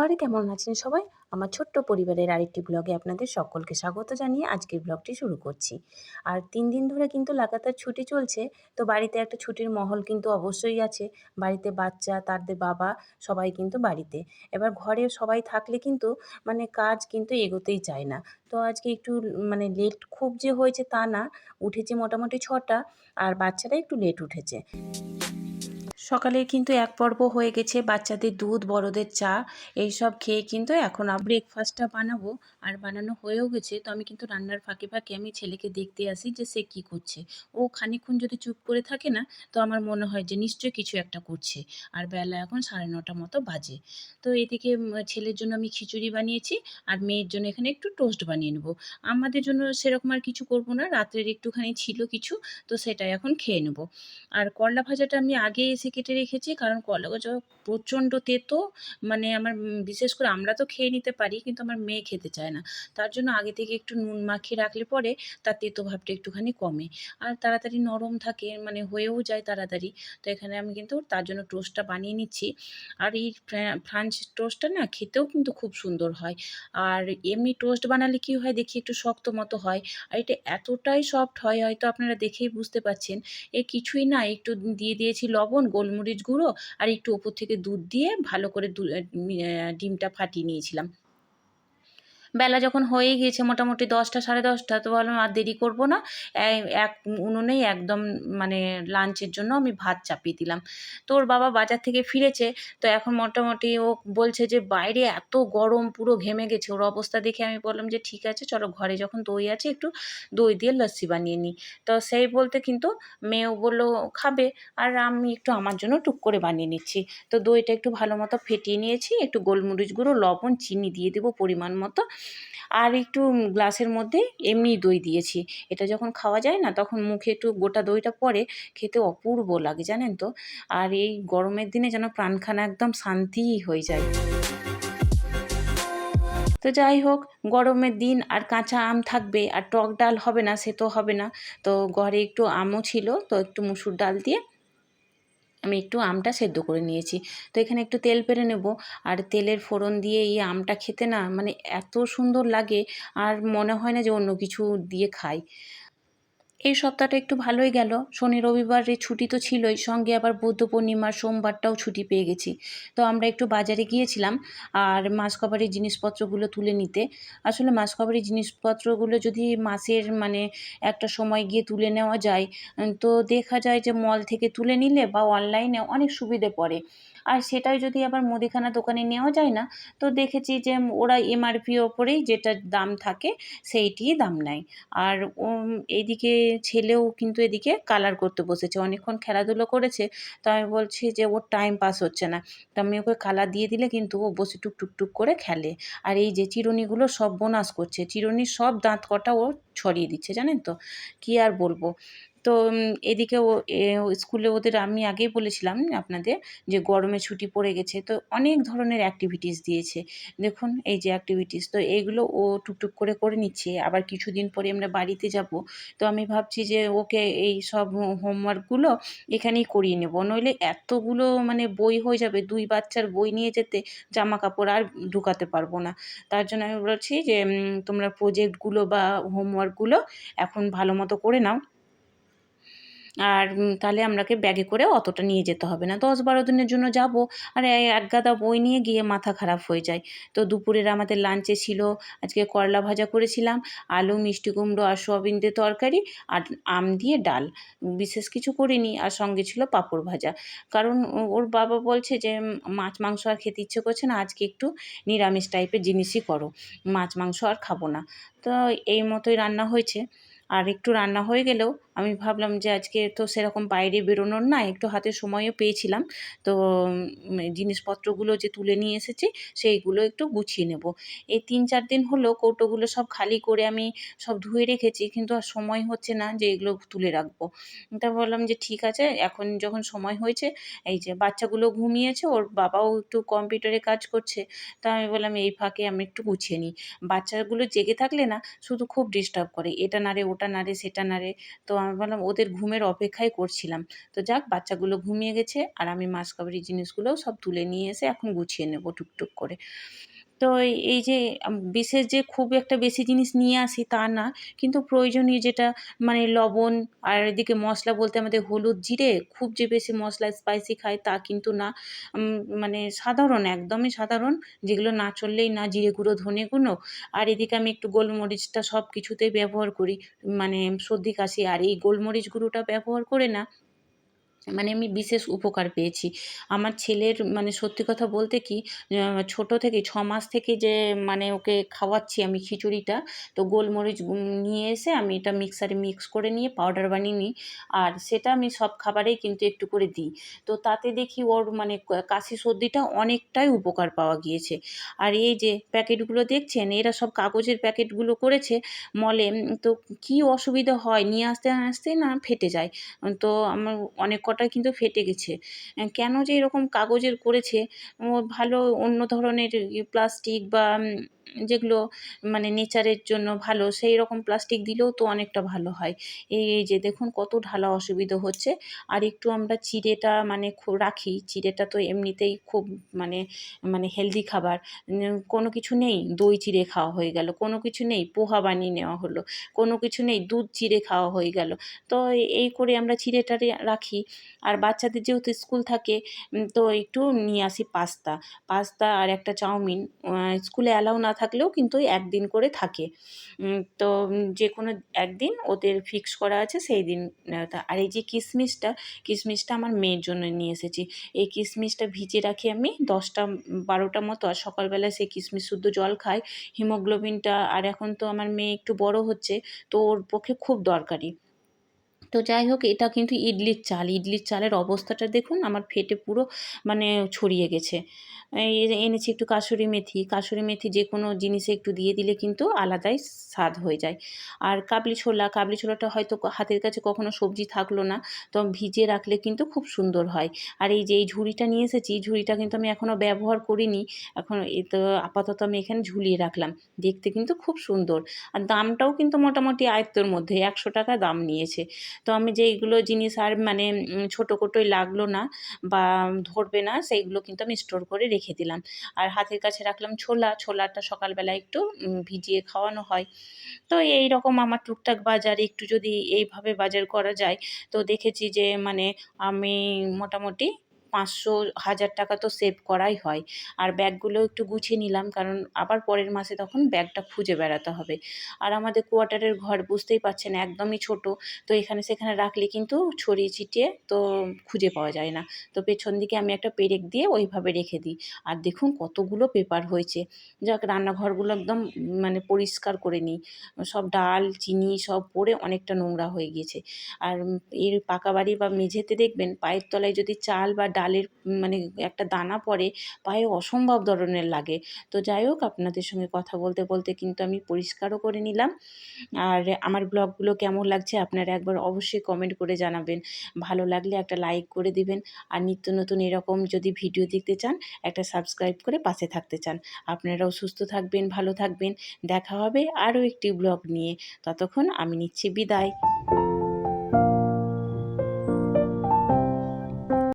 নমস্কার, কেমন আছেন সবাই? আমার ছোট্ট পরিবারের আরেকটি ব্লগে আপনাদের সকলকে স্বাগত জানিয়ে আজকের ব্লগটি শুরু করছি। আর ৩ দিন ধরে কিন্তু লাগাতার ছুটি চলছে। তো বাড়িতে একটা ছুটির মহল কিন্তু অবশ্যই আছে। বাড়িতে বাচ্চা, তাদের বাবা সবাই কিন্তু বাড়িতে। এবার ঘরে সবাই থাকলে কিন্তু কাজ কিন্তু এগোতেই চায় না। তো আজকে একটু লেট খুব যে হয়েছে তা না। উঠেছি মোটামুটি ৬টা আর বাচ্চারা একটু লেট উঠেছে। সকালে কিন্তু এক পর্ব হয়ে গেছে, বাচ্চাদের দুধ, বড়দের চা এইসব খেয়ে কিন্তু এখন ব্রেকফাস্টটা বানাবো। আর বানানো হয়েও গেছে। তো আমি কিন্তু রান্নার ফাঁকে ফাঁকে আমি ছেলেকে দেখতে আসি যে সে কী করছে। ও খানিকক্ষণ যদি চুপ করে থাকে না, তো আমার মনে হয় যে নিশ্চয়ই কিছু একটা করছে। আর বেলা এখন 9:30 মতো বাজে। তো এদিকে ছেলের জন্য আমি খিচুড়ি বানিয়েছি আর মেয়ের জন্য এখানে একটু টোস্ট বানিয়ে নেবো। আমাদের জন্য সেরকম আর কিছু করব না, রাত্রের একটুখানি ছিল কিছু, তো সেটাই এখন খেয়ে নেবো। আর করলা ভাজাটা আমি আগে এসে কেটে রেখেছি, কারণ করলা ভাজা প্রচণ্ড তেতো। আমার বিশেষ করে আমরা তো খেয়ে নিতে পারি, কিন্তু আমার মেয়ে খেতে চায় না। তার জন্য আগে থেকে একটু নুন মাখিয়ে রাখলে পরে তার তেতো ভাবটা একটুখানি কমে। আর তাড়াতাড়ি নরম থাকে, হয়েও যায় তাড়াতাড়ি। তো এখানে আমি কিন্তু তার জন্য টোস্টটা বানিয়ে নিচ্ছি। আর এই ফ্রাঞ্চ টোস্টটা না খেতেও কিন্তু খুব সুন্দর হয়। আর এমনি টোস্ট বানালে কী হয় দেখি একটু শক্ত মতো হয়। আর এটা এতটাই সফট হয়, হয়তো আপনারা দেখেই বুঝতে পারছেন। কিছুই না, একটু দিয়ে দিয়েছি লবণ, গোলমরিচ গুঁড়ো আর একটু ওপর থেকে দুধ দিয়ে ভালো করে ডিমটা ফাটিয়ে নিয়েছিলাম। বেলা যখন হয়েই গিয়েছে মোটামুটি 10টা 10:30, তো ভাবলাম আর দেরি করব না। এক উনুনেই একদম লাঞ্চের জন্য আমি ভাত চাপিয়ে দিলাম। তো ওর বাবা বাজার থেকে ফিরেছে। তো এখন মোটামুটি ও বলছে যে বাইরে এত গরম, পুরো ঘেমে গেছে। ওর অবস্থা দেখে আমি বললাম যে ঠিক আছে চলো, ঘরে যখন দই আছে একটু দই দিয়ে লস্যি বানিয়ে নিই। তো সেই বলতে কিন্তু মেয়েও বলল খাবে, আর আমি একটু আমার জন্য টুক করে বানিয়ে নিচ্ছি। তো দইটা একটু ভালো মতো ফেটিয়ে নিয়েছি, একটু গোলমরিচ গুঁড়ো, লবণ, চিনি দিয়ে দেবো পরিমাণ মতো। আর একটু গ্লাসের মধ্যে এমনি দই দিয়েছি। এটা যখন খাওয়া যায় না, তখন মুখে একটু গোটা দইটা পড়ে, খেতে অপূর্ব লাগে জানেন তো। আর এই গরমের দিনে যেন প্রাণখানা একদম শান্তিই হয়ে যায়। তো যাই হোক, গরমের দিন আর কাঁচা আম থাকবে আর টক ডাল হবে না, সে তো হবে না। তো ঘরে একটু আমও ছিল, তো একটু মুসুর ডাল দিয়ে আমি একটু আমটা সেদ্ধ করে নিয়েছি। তো এখানে একটু তেল পেড়ে নেব। আর তেলের ফোড়ন দিয়ে এই আমটা খেতে না এত সুন্দর লাগে, আর মনে হয় না যে অন্য কিছু দিয়ে খাই। এই সপ্তাহটা একটু ভালোই গেল। শনি রবিবারে ছুটি তো ছিলই, সঙ্গে আবার বুদ্ধ পূর্ণিমার সোমবারটাও ছুটি পেয়ে গেছি। তো আমরা একটু বাজারে গিয়েছিলাম আর মাসকভারের জিনিসপত্রগুলো তুলে নিতে। আসলে মাসকভারের জিনিসপত্রগুলো যদি মাসের একটা সময় গিয়ে তুলে নেওয়া যায়, তো দেখা যায় যে মল থেকে তুলে নিলে বা অনলাইনে অনেক সুবিধে পড়ে। আর সেটাই যদি আবার মুদিখানা দোকানে নেওয়া যায় না, তো দেখেছি যে ওরা এমআরপি ওপরেই যেটা দাম থাকে সেইটিই দাম নেয়। আর এইদিকে ছেলেও কিন্তু এদিকে কালার করতে বসেছে। অনেকক্ষণ খেলাধুলো করেছে। তো আমি বলছি যে ওর টাইম পাস হচ্ছে না। তো আমি ওকে কালার দিয়ে দিলে কিন্তু ও বসে টুক, টুক, টুক করে খেলে। আর এই যে চিরুনিগুলো সর্বনাশ করছে। চিরুনির সব দাঁত কটা ও ছড়িয়ে দিচ্ছে জানেন তো। কী আর বলব। তো এদিকে ও স্কুলে ওদের আমি আগেই বলেছিলাম আপনাদের যে গরমে ছুটি পড়ে গেছে। তো অনেক ধরনের অ্যাক্টিভিটিস দিয়েছে। দেখুন এই যে অ্যাক্টিভিটিস, তো এইগুলো ও টুকটুক করে করে নিচ্ছে। আবার কিছুদিন পরে আমরা বাড়িতে যাব। তো আমি ভাবছি যে ওকে এই সব হোমওয়ার্কগুলো এখানেই করিয়ে নেব। নইলে এতগুলো বই হয়ে যাবে, 2 বাচ্চার বই নিয়ে যেতে জামাকাপড় আর ঢুকাতে পারব না। তার জন্য আমি বলছি যে তোমরা প্রজেক্টগুলো বা হোমওয়ার্কগুলো এখন ভালো মতো করে নাও। আর তাহলে আমরাকে ব্যাগে করে অতটা নিয়ে যেতে হবে না। 10-12 দিনের জন্য যাব, আর একগাদা বই নিয়ে গিয়ে মাথা খারাপ হয়ে যায়। তো দুপুরের আমাদের লাঞ্চে ছিল আজকে করলা ভাজা করেছিলাম, আলু, মিষ্টি কুমড়ো আর সয়াবিন দিয়ে তরকারি, আর আম দিয়ে ডাল। বিশেষ কিছু করিনি, আর সঙ্গে ছিল পাঁপড় ভাজা। কারণ ওর বাবা বলছে যে মাছ মাংস আর খেতে ইচ্ছে করছে না, আজকে একটু নিরামিষ টাইপের জিনিসই করো, মাছ মাংস আর খাবো না। তো এই মতোই রান্না হয়েছে। আর একটু রান্না হয়ে গেলেও আমি ভাবলাম যে আজকে তো সেরকম বাইরে বেরোনোর না, একটু হাতে সময়ও পেয়েছিলাম। তো জিনিসপত্রগুলো যে তুলে নিয়ে এসেছি সেইগুলো একটু গুছিয়ে নেব। এই 3-4 দিন হলো কৌটোগুলো সব খালি করে আমি সব ধুয়ে রেখেছি, কিন্তু আর সময় হচ্ছে না যে এগুলো তুলে রাখবো। তা ভাবলাম যে ঠিক আছে, এখন যখন সময় হয়েছে, এই যে বাচ্চাগুলো ঘুমিয়েছে, ওর বাবাও একটু কম্পিউটারে কাজ করছে। তা আমি বললাম এই ফাঁকে আমি একটু গুছিয়ে নিই। বাচ্চাগুলো জেগে থাকলে না শুধু খুব ডিস্টার্ব করে, এটা নাড়ে ওটা নাড়ে সেটা নাড়ে। তো আমি ভাবলাম ওদের ঘুমের অপেক্ষাই করছিলাম। তো যাক বাচ্চাগুলো ঘুমিয়ে গেছে আর আমি মাসকাবারি জিনিসগুলোও সব তুলে নিয়ে এসে এখন গুছিয়ে নেব টুকটুক করে। তো এই যে বিশেষ যে খুব একটা বেশি জিনিস নিয়ে আসি তা না। কিন্তু প্রয়োজনীয় যেটা মানে লবণ আর এদিকে মশলা বলতে আমাদের হলুদ, জিরে, খুব যে বেশি মশলা স্পাইসি খাই তা কিন্তু না। মানে সাধারণ একদমই সাধারণ যেগুলো না চললেই না, জিরে গুঁড়ো, ধনে গুঁড়ো আর এদিকে আমি একটু গোলমরিচটা সব কিছুতেই ব্যবহার করি। মানে সর্দি কাশি আর এই গোলমরিচ গুঁড়োটা ব্যবহার করে না মানে আমি বিশেষ উপকার পেয়েছি। আমার ছেলের মানে সত্যি কথা বলতে কি ছোটো থেকেই ৬ মাস থেকে যে মানে ওকে খাওয়াচ্ছি আমি খিচুড়িটা, তো গোলমরিচ নিয়ে এসে আমি এটা মিক্সারে মিক্স করে নিয়ে পাউডার বানিয়ে নিই। আর সেটা আমি সব খাবারেই কিন্তু একটু করে দিই। তো তাতে দেখি ওর মানে কাশি সর্দিটা অনেকটাই উপকার পাওয়া গিয়েছে। আর এই যে প্যাকেটগুলো দেখছেন এরা সব কাগজের প্যাকেটগুলো করেছে মলে, তো কী অসুবিধা হয় নিয়ে আসতে না আসতেই না ফেটে যায়। তো আমার অনেক কটাই কিন্তু ফেটে গেছে। কেন যে এরকম কাগজের করেছে, ভালো অন্য ধরনের প্লাস্টিক বা যেগুলো মানে নেচারের জন্য ভালো সেই রকম প্লাস্টিক দিলেও তো অনেকটা ভালো হয়। এই যে দেখুন কত ঢালা অসুবিধা হচ্ছে। আর একটু আমরা চিড়েটা মানে রাখি। চিড়েটা তো এমনিতেই খুব মানে মানে হেলদি খাবার। কোনো কিছু নেই, দই চিড়ে খাওয়া হয়ে গেল। কোনো কিছু নেই, পোহা বানিয়ে নেওয়া হলো। কোনো কিছু নেই, দুধ চিড়ে খাওয়া হয়ে গেল। তো এই করে আমরা চিড়েটা রাখি। আর বাচ্চাদের যেহেতু স্কুল থাকে তো একটু নিয়ে আসি পাস্তা। পাস্তা আর একটা চাউমিন স্কুলে অ্যালাউ না থাকলেও কিন্তু ওই একদিন করে থাকে। তো যেকোনো একদিন ওদের ফিক্স করা আছে সেই দিন আর এই যে কিশমিশটা আমার মেয়ের জন্য নিয়ে এসেছি। এই কিশমিশটা ভিজিয়ে রাখি আমি ১০টা ১২টা মতো আর সকালবেলায় সেই কিশমিশ শুদ্ধ জল খাই। হিমোগ্লোবিনটা আর এখন তো আমার মেয়ে একটু বড় হচ্ছে, তো ওর পক্ষে খুব দরকারি। তো যাই হোক এটা কিন্তু ইডলির চালের অবস্থাটা দেখুন আমার ফেটে পুরো মানে ছড়িয়ে গেছে। এনেছি একটু কাসুরি মেথি যেকোনো জিনিসে একটু দিয়ে দিলে কিন্তু আলাদাই স্বাদ হয়ে যায়। আর কাবলি ছোলাটা হয়তো হাতের কাছে কখনো সবজি থাকলো না, তো ভিজিয়ে রাখলে কিন্তু খুব সুন্দর হয়। আর এই যে এই ঝুড়িটা নিয়ে এসেছি, ঝুড়িটা কিন্তু আমি এখনও ব্যবহার করিনি। এখন এ তো আপাতত আমি এখানে ঝুলিয়ে রাখলাম। দেখতে কিন্তু খুব সুন্দর। আর দামটাও কিন্তু মোটামুটি আয়ত্তের মধ্যে ৳১০০ দাম নিয়েছে। তো আমি যেইগুলো জিনিস আর মানে ছোটোখাটোই লাগলো না বা ধরবে না সেইগুলো কিন্তু আমি স্টোর করে রেখে দিলাম। আর হাতের কাছে রাখলাম ছোলাটা সকালবেলা একটু ভিজিয়ে খাওয়ানো হয়। তো এইরকম আমার টুকটাক বাজার একটু যদি এইভাবে বাজার করা যায় তো দেখেছি যে মানে আমি মোটামুটি ৫০০, ৳১,০০০ তো সেভ করাই হয়। আর ব্যাগগুলো একটু গুছিয়ে নিলাম কারণ আবার পরের মাসে তখন ব্যাগটা খুঁজে বেড়াতে হবে। আর আমাদের কোয়ার্টারের ঘর বুঝতেই পারছেন একদমই ছোট। তো এখানে সেখানে রাখলে কিন্তু ছড়িয়ে ছিটিয়ে তো খুঁজে পাওয়া যায় না। তো পেছন দিকে আমি একটা পেরেক দিয়ে ওইভাবে রেখে দিই। আর দেখুন কতগুলো পেপার হয়েছে। যাক রান্নাঘরগুলো একদম মানে পরিষ্কার করে নিই। সব ডাল, চিনি সব পড়ে অনেকটা নোংরা হয়ে গিয়েছে। আর এর পাকা বাড়ি বা মেঝেতে দেখবেন পায়ের তলায় যদি চাল বা ডালের মানে একটা দানা পড়ে পায়ে অসম্ভব ধরনের লাগে। তো যাই হোক আপনাদের সঙ্গে কথা বলতে, বলতে কিন্তু আমি পরিষ্কারও করে নিলাম। আর আমার ব্লগগুলো কেমন লাগছে আপনারা একবার অবশ্যই কমেন্ট করে জানাবেন। ভালো লাগলে একটা লাইক করে দিবেন। আর নিত্য নতুন এরকম যদি ভিডিও দেখতে চান একটা সাবস্ক্রাইব করে পাশে থাকতে চান। আপনারাও সুস্থ থাকবেন, ভালো থাকবেন। দেখা হবে আরও একটি ব্লগ নিয়ে। ততক্ষণ আমি নিচ্ছি বিদায়।